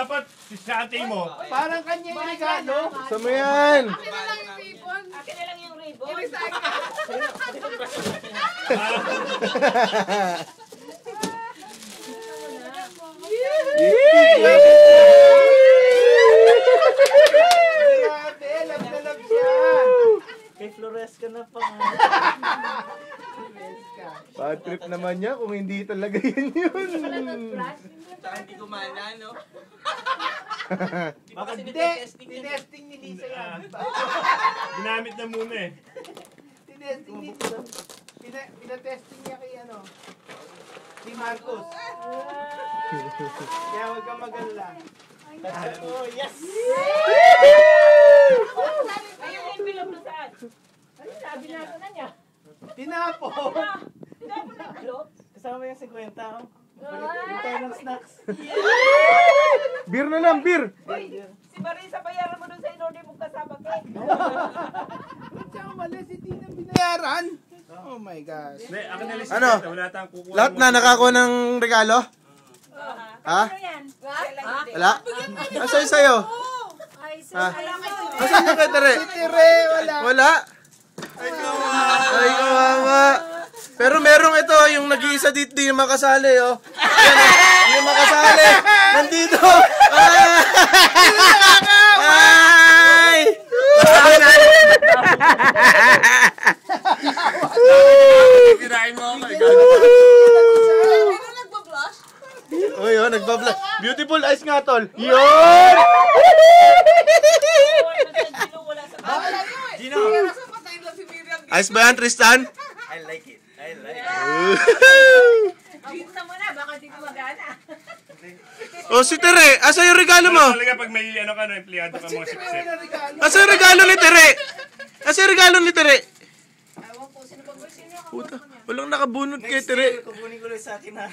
dapat sa ate mo. Parang kanya yung regalo. Sa mo yan? Akin na lang yung ribbon. Akin na lang yung ribbon. Grabe, love na love siya. Kay Flores ka na pa. Bad trip naman niya kung hindi talaga yun yun. Saka hindi kumana, no? Baka Kasi hindi. tinetesting yun. Tinesting ni Lisa yan. Ginamit na muna eh. Tinesting ni Pinatesting niya kay ano. Si Marcos. Kaya huwag kang mag-alala. Oh, yes! Ay, yung envelope na saan? Ano sabi na ako na niya? Tinapo. Sinabi na envelope? Kasama yung 50, oh. Bili tayo ng snacks. Beer na lang, beer. Uy, si Marisa, bayaran mo dun sa inorder mong kasama, Ken. Ba't siya umali si Tina binayaran? Oh my gosh. Hindi, akin na lang Ano? wala tayong kukuha. Lahat na nakakuha ng regalo? Ha? Ano yan? Wala? Asan sa'yo? Ha? Asan yung kay Tere? Si Tere, wala. Wala? Ay, kawawa. Pero merong ito, yung nag-iisa dito, di yung makasali, oh. Yan, oh. Di yung makasali. Nandito. Ay! Kirain mo ako. Uy, oh, nagbabla. Beautiful eyes nga, tol. Yun! Wala sa Gino! Ayos ba yan, Tristan? I like it. I like it. Pinta mo na, baka di gumagana. Oh, si Tere, asa yung regalo mo? Talaga pag may ano ka no, empleyado ka mga sipsip. Asa yung regalo ni Tere? Asa yung regalo ni Tere? Ewan po, sino ba sino? Puta, walang nakabunot kay Tere. Kukunin ko lang sa akin, ha?